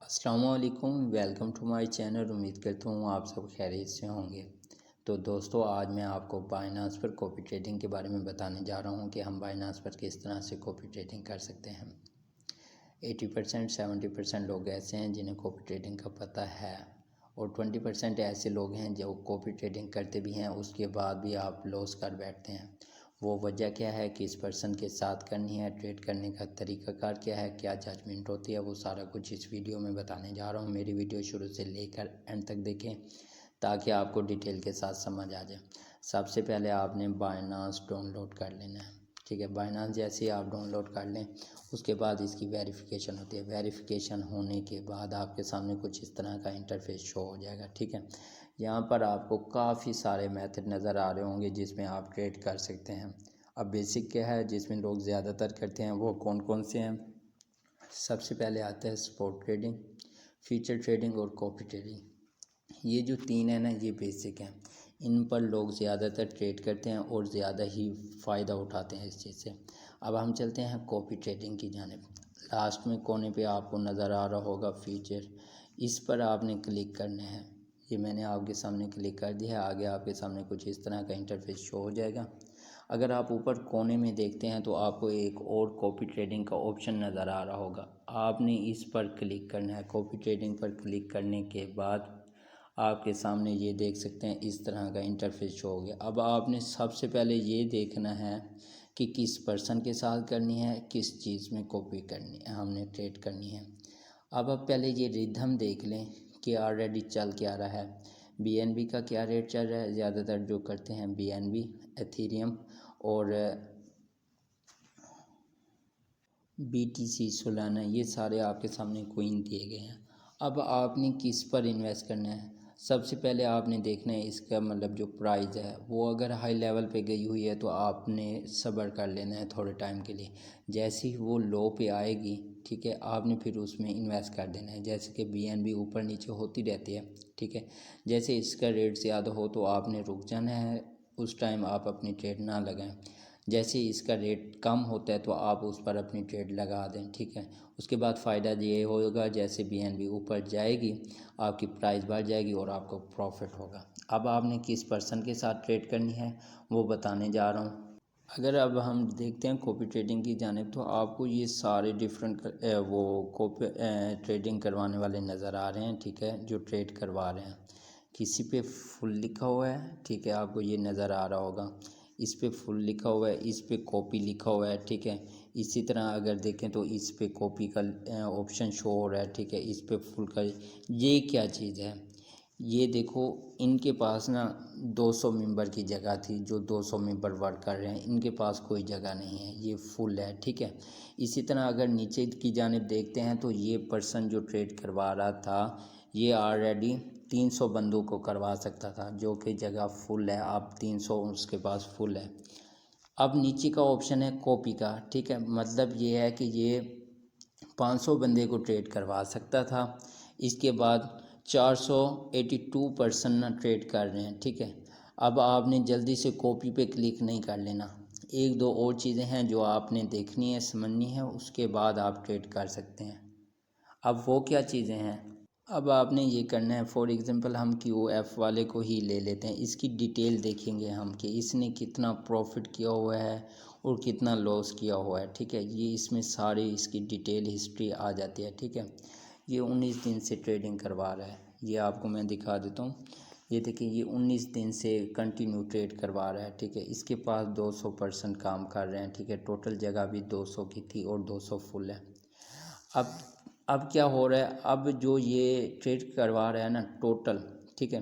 अस्सलाम वालेकुम, welcome to my channel. उम्मीद करता हूँ आप सब खैरियत से होंगे। तो दोस्तों, आज मैं आपको बाइनांस पर कॉपी ट्रेडिंग के बारे में बताने जा रहा हूँ कि हम बाइनांस पर किस तरह से कॉपी ट्रेडिंग कर सकते हैं। 80% 70% लोग ऐसे हैं जिन्हें कॉपी ट्रेडिंग का पता है और 20% ऐसे लोग हैं जो कॉपी ट्रेडिंग करते भी हैं, उसके बाद भी आप लॉस कर बैठते हैं। वो वजह क्या है, किस पर्सन के साथ करनी है, ट्रेड करने का तरीक़ाकार क्या है, क्या जजमेंट होती है, वो सारा कुछ इस वीडियो में बताने जा रहा हूँ। मेरी वीडियो शुरू से लेकर एंड तक देखें ताकि आपको डिटेल के साथ समझ आ जाए। सबसे पहले आपने बाइनांस डाउनलोड कर लेना है, ठीक है। बाइनांस जैसे ही आप डाउनलोड कर लें, उसके बाद इसकी वेरिफिकेशन होती है। वेरिफिकेशन होने के बाद आपके सामने कुछ इस तरह का इंटरफेस शो हो जाएगा, ठीक है। यहाँ पर आपको काफ़ी सारे मेथड नज़र आ रहे होंगे जिसमें आप ट्रेड कर सकते हैं। अब बेसिक क्या है जिसमें लोग ज़्यादातर करते हैं, वो कौन कौन से हैं। सबसे पहले आता है स्पॉट ट्रेडिंग, फ्यूचर ट्रेडिंग और कॉपी ट्रेडिंग। ये जो तीन है ना, ये बेसिक हैं। इन पर लोग ज़्यादातर ट्रेड करते हैं और ज़्यादा ही फ़ायदा उठाते हैं इस चीज़ से। अब हम चलते हैं कॉपी ट्रेडिंग की जानिब। लास्ट में कोने पे आपको नज़र आ रहा होगा फ्यूचर, इस पर आपने क्लिक करना है। ये मैंने आपके सामने क्लिक कर दिया है। आगे आपके सामने कुछ इस तरह का इंटरफेस शो हो जाएगा। अगर आप ऊपर कोने में देखते हैं तो आपको एक और कॉपी ट्रेडिंग का ऑप्शन नज़र आ रहा होगा। आपने इस पर क्लिक करना है। कॉपी ट्रेडिंग पर क्लिक करने के बाद आपके सामने ये देख सकते हैं इस तरह का इंटरफेस शो हो गया। अब आपने सबसे पहले ये देखना है कि किस पर्सन के साथ करनी है, किस चीज़ में कॉपी करनी है, हमने ट्रेड करनी है। अब आप पहले ये रिदम देख लें कि ऑलरेडी चल क्या रहा है। बीएनबी का क्या रेट चल रहा है। ज़्यादातर जो करते हैं बीएनबी, एथेरियम और बीटीसी, सोलाना, ये सारे आपके सामने कोइन दिए गए हैं। अब आपने किस पर इन्वेस्ट करना है। सबसे पहले आपने देखना है इसका मतलब जो प्राइस है वो अगर हाई लेवल पे गई हुई है तो आपने सब्र कर लेना है थोड़े टाइम के लिए। जैसे ही वो लो पे आएगी, ठीक है, आपने फिर उसमें इन्वेस्ट कर देना है। जैसे कि बीएनबी ऊपर नीचे होती रहती है, ठीक है। जैसे इसका रेट ज़्यादा हो तो आपने रुक जाना है, उस टाइम आप अपनी ट्रेड ना लगाएं। जैसे इसका रेट कम होता है तो आप उस पर अपनी ट्रेड लगा दें, ठीक है। उसके बाद फ़ायदा ये होगा, जैसे बीएनबी ऊपर जाएगी आपकी प्राइस बढ़ जाएगी और आपको प्रॉफिट होगा। अब आपने किस पर्सन के साथ ट्रेड करनी है वो बताने जा रहा हूँ। अगर अब हम देखते हैं कॉपी ट्रेडिंग की जानिब तो आपको ये सारे डिफरेंट वो कॉपी ट्रेडिंग करवाने वाले नज़र आ रहे हैं, ठीक है, जो ट्रेड करवा रहे हैं। किसी पे फुल लिखा हुआ है, ठीक है, आपको ये नज़र आ रहा होगा। इस पे फुल लिखा हुआ है, इस पे कॉपी लिखा हुआ है, ठीक है। इसी तरह अगर देखें तो इस पे कॉपी का ऑप्शन शो हो रहा है, ठीक है। इस पे फुल का ये क्या चीज़ है, ये देखो, इनके पास ना 200 मेंबर की जगह थी, जो 200 मेंबर वर्क कर रहे हैं, इनके पास कोई जगह नहीं है, ये फुल है, ठीक है। इसी तरह अगर नीचे की जानिब देखते हैं तो ये पर्सन जो ट्रेड करवा रहा था ये ऑलरेडी 300 बंदों को करवा सकता था, जो कि जगह फुल है। अब 300 उसके पास फुल है। अब नीचे का ऑप्शन है कॉपी का, ठीक है। मतलब ये है कि ये 500 बंदे को ट्रेड करवा सकता था। इसके बाद 482 पर्सन ना ट्रेड कर रहे हैं, ठीक है। अब आपने जल्दी से कॉपी पे क्लिक नहीं कर लेना। एक दो और चीज़ें हैं जो आपने देखनी है, समझनी है, उसके बाद आप ट्रेड कर सकते हैं। अब वो क्या चीज़ें हैं, अब आपने ये करना है। फॉर एग्ज़ाम्पल हम QF वाले को ही ले लेते हैं। इसकी डिटेल देखेंगे हम कि इसने कितना प्रॉफिट किया हुआ है और कितना लॉस किया हुआ है, ठीक है। ये इसमें सारी इसकी डिटेल हिस्ट्री आ जाती है, ठीक है। ये 19 दिन से ट्रेडिंग करवा रहा है, ये आपको मैं दिखा देता हूँ। ये देखिए, ये 19 दिन से कंटिन्यू ट्रेड करवा रहा है, ठीक है। इसके पास 200 पर्सन काम कर रहे हैं, ठीक है। टोटल जगह भी 200 की थी और 200 फुल है। अब अब क्या हो रहा है, अब जो ये ट्रेड करवा रहा है ना टोटल, ठीक है,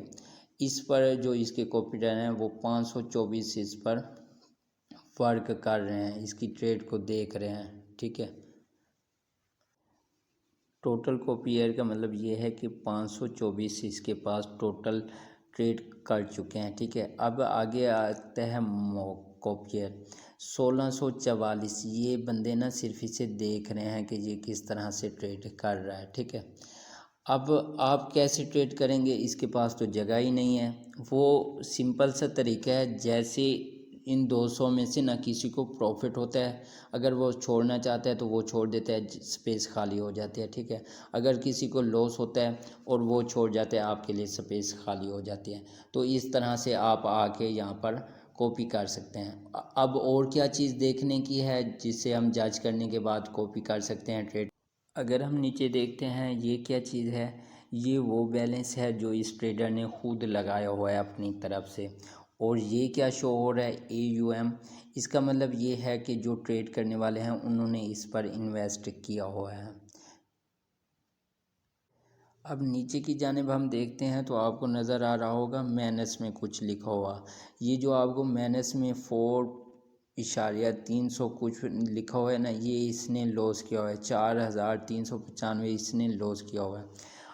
इस पर जो इसके कॉपीराइटर हैं वो 524 इस पर वर्क कर रहे हैं, इसकी ट्रेड को देख रहे हैं, ठीक है। टोटल कॉपीयर का मतलब ये है कि 524 इसके पास टोटल ट्रेड कर चुके हैं, ठीक है। अब आगे आता है कॉपीयर 1644। ये बंदे ना सिर्फ इसे देख रहे हैं कि ये किस तरह से ट्रेड कर रहा है, ठीक है। अब आप कैसे ट्रेड करेंगे, इसके पास तो जगह ही नहीं है। वो सिंपल सा तरीका है, जैसे इन 200 में से ना किसी को प्रॉफिट होता है, अगर वो छोड़ना चाहता है तो वो छोड़ देता है, स्पेस खाली हो जाती है, ठीक है। अगर किसी को लॉस होता है और वो छोड़ जाता है, आपके लिए स्पेस खाली हो जाती है। तो इस तरह से आप आके यहाँ पर कॉपी कर सकते हैं। अब और क्या चीज़ देखने की है जिसे हम जज करने के बाद कॉपी कर सकते हैं ट्रेड। अगर हम नीचे देखते हैं ये क्या चीज़ है, ये वो बैलेंस है जो इस ट्रेडर ने खुद लगाया हुआ है अपनी तरफ से। और ये क्या शो हो रहा है, AUM। इसका मतलब ये है कि जो ट्रेड करने वाले हैं उन्होंने इस पर इन्वेस्ट किया हुआ है। अब नीचे की जानिब हम देखते हैं तो आपको नज़र आ रहा होगा माइनस में कुछ लिखा हुआ। ये जो आपको माइनस में 4.300 कुछ लिखा हुआ है ना, ये इसने लॉस किया हुआ है, 4,395 इसने लॉस किया हुआ है।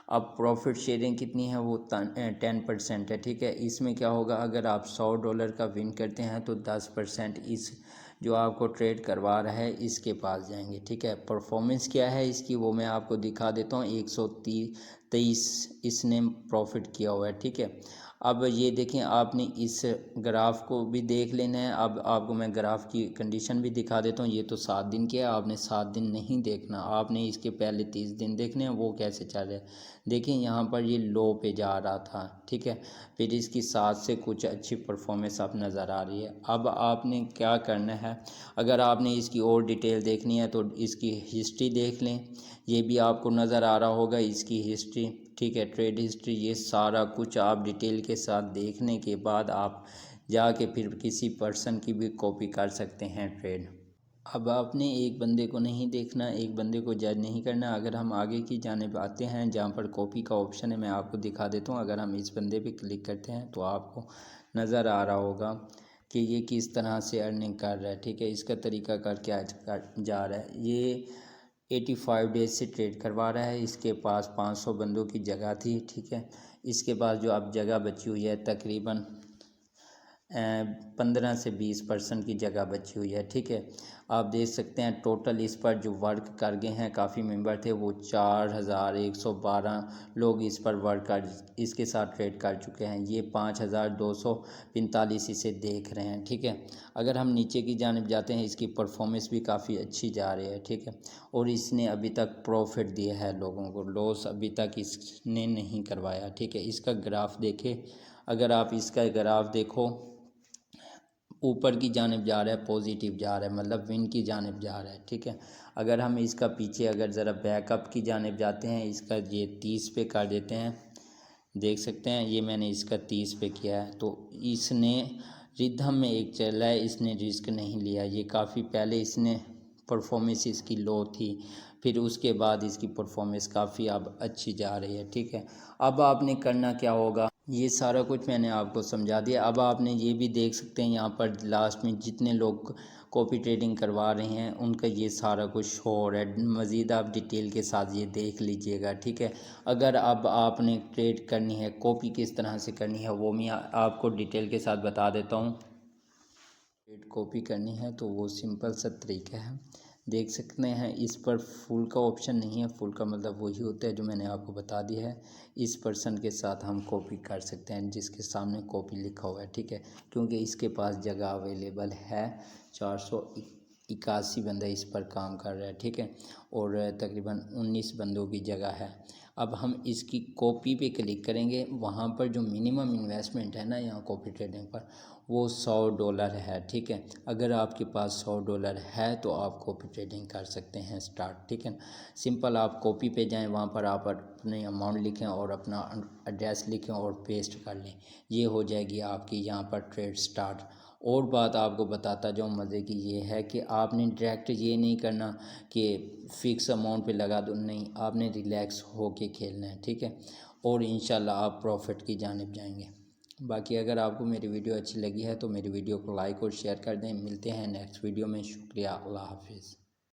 अब प्रॉफिट शेयरिंग कितनी है, वो 10% है, ठीक है। इसमें क्या होगा, अगर आप $100 का विन करते हैं तो 10% इस जो आपको ट्रेड करवा रहा है इसके पास जाएंगे, ठीक है। परफॉर्मेंस क्या है इसकी वो मैं आपको दिखा देता हूँ। 123 इसने प्रॉफिट किया हुआ है, ठीक है। अब ये देखें, आपने इस ग्राफ को भी देख लेना है। अब आपको मैं ग्राफ की कंडीशन भी दिखा देता हूँ। ये तो 7 दिन की है, आपने 7 दिन नहीं देखना, आपने इसके पहले 30 दिन देखने हैं वो कैसे चल रहे हैं। देखिए यहाँ पर ये लो पे जा रहा था, ठीक है। फिर इसकी 7 से कुछ अच्छी परफॉर्मेंस अब नज़र आ रही है। अब आपने क्या करना है, अगर आपने इसकी और डिटेल देखनी है तो इसकी हिस्ट्री देख लें। ये भी आपको नज़र आ रहा होगा इसकी हिस्ट्री, ठीक है, ट्रेड हिस्ट्री। ये सारा कुछ आप डिटेल के साथ देखने के बाद आप जाके फिर किसी पर्सन की भी कॉपी कर सकते हैं ट्रेड। अब आपने एक बंदे को नहीं देखना, एक बंदे को जज नहीं करना। अगर हम आगे की जानिब आते हैं जहाँ पर कॉपी का ऑप्शन है, मैं आपको दिखा देता हूँ। अगर हम इस बंदे पे क्लिक करते हैं तो आपको नज़र आ रहा होगा कि ये किस तरह से अर्निंग कर रहा है, ठीक है। इसका तरीका कर क्या जा रहा है, ये 85 डेज से ट्रेड करवा रहा है। इसके पास 500 बंदों की जगह थी, ठीक है। इसके पास जो अब जगह बची हुई है तकरीबन 15 से 20% की जगह बची हुई है, ठीक है। आप देख सकते हैं टोटल इस पर जो वर्क कर गए हैं, काफ़ी मेंबर थे, वो 4,112 लोग इस पर वर्क कर इसके साथ ट्रेड कर चुके हैं। ये 5,245 इसे देख रहे हैं, ठीक है। अगर हम नीचे की जानिब जाते हैं, इसकी परफॉर्मेंस भी काफ़ी अच्छी जा रही है, ठीक है। और इसने अभी तक प्रॉफिट दिया है लोगों को, लॉस अभी तक इसने नहीं करवाया, ठीक है। इसका ग्राफ देखें, अगर आप इसका ग्राफ देखो, ऊपर की जानिब जा रहा है, पॉजिटिव जा रहा है, मतलब विन की जानिब जा रहा है, ठीक है। अगर हम इसका पीछे अगर ज़रा बैकअप की जानिब जाते हैं, इसका ये 30 पे कर देते हैं, देख सकते हैं ये मैंने इसका 30 पे किया है। तो इसने रिदम में एक चला है, इसने रिस्क नहीं लिया। ये काफ़ी पहले इसने परफॉर्मेंस इसकी लो थी, फिर उसके बाद इसकी परफॉर्मेंस काफ़ी अब अच्छी जा रही है, ठीक है। अब आपने करना क्या होगा, ये सारा कुछ मैंने आपको समझा दिया। अब आपने ये भी देख सकते हैं यहाँ पर लास्ट में जितने लोग कॉपी ट्रेडिंग करवा रहे हैं उनका ये सारा कुछ शो हो रहा है। मज़ीद आप डिटेल के साथ ये देख लीजिएगा, ठीक है। अगर अब आपने ट्रेड करनी है, कॉपी किस तरह से करनी है वो मैं आपको डिटेल के साथ बता देता हूँ। ट्रेड कॉपी करनी है तो वो सिंपल सा तरीका है, देख सकते हैं इस पर फुल का ऑप्शन नहीं है। फुल का मतलब वही होता है जो मैंने आपको बता दिया है। इस पर्सन के साथ हम कॉपी कर सकते हैं जिसके सामने कॉपी लिखा हुआ है, ठीक है, क्योंकि इसके पास जगह अवेलेबल है। 481 बंदा इस पर काम कर रहा है, ठीक है, और तकरीबन 19 बंदों की जगह है। अब हम इसकी कॉपी पे क्लिक करेंगे, वहाँ पर जो मिनिमम इन्वेस्टमेंट है ना यहाँ कॉपी ट्रेडिंग पर, वो $100 है, ठीक है। अगर आपके पास $100 है तो आप कॉपी ट्रेडिंग कर सकते हैं स्टार्ट, ठीक है। सिंपल आप कॉपी पे जाएं, वहाँ पर आप अपने अमाउंट लिखें और अपना एड्रेस लिखें और पेस्ट कर लें, ये हो जाएगी आपकी यहाँ पर ट्रेड स्टार्ट। और बात आपको बताता जाऊँ मज़े की, ये है कि आपने डायरेक्ट ये नहीं करना कि फ़िक्स अमाउंट पे लगा दो, नहीं, आपने रिलैक्स होके खेलना है, ठीक है। और इंशाल्लाह आप प्रॉफिट की जानिब जाएंगे। बाकी अगर आपको मेरी वीडियो अच्छी लगी है तो मेरी वीडियो को लाइक और शेयर कर दें। मिलते हैं नेक्स्ट वीडियो में। शुक्रिया, अल्लाह हाफिज़।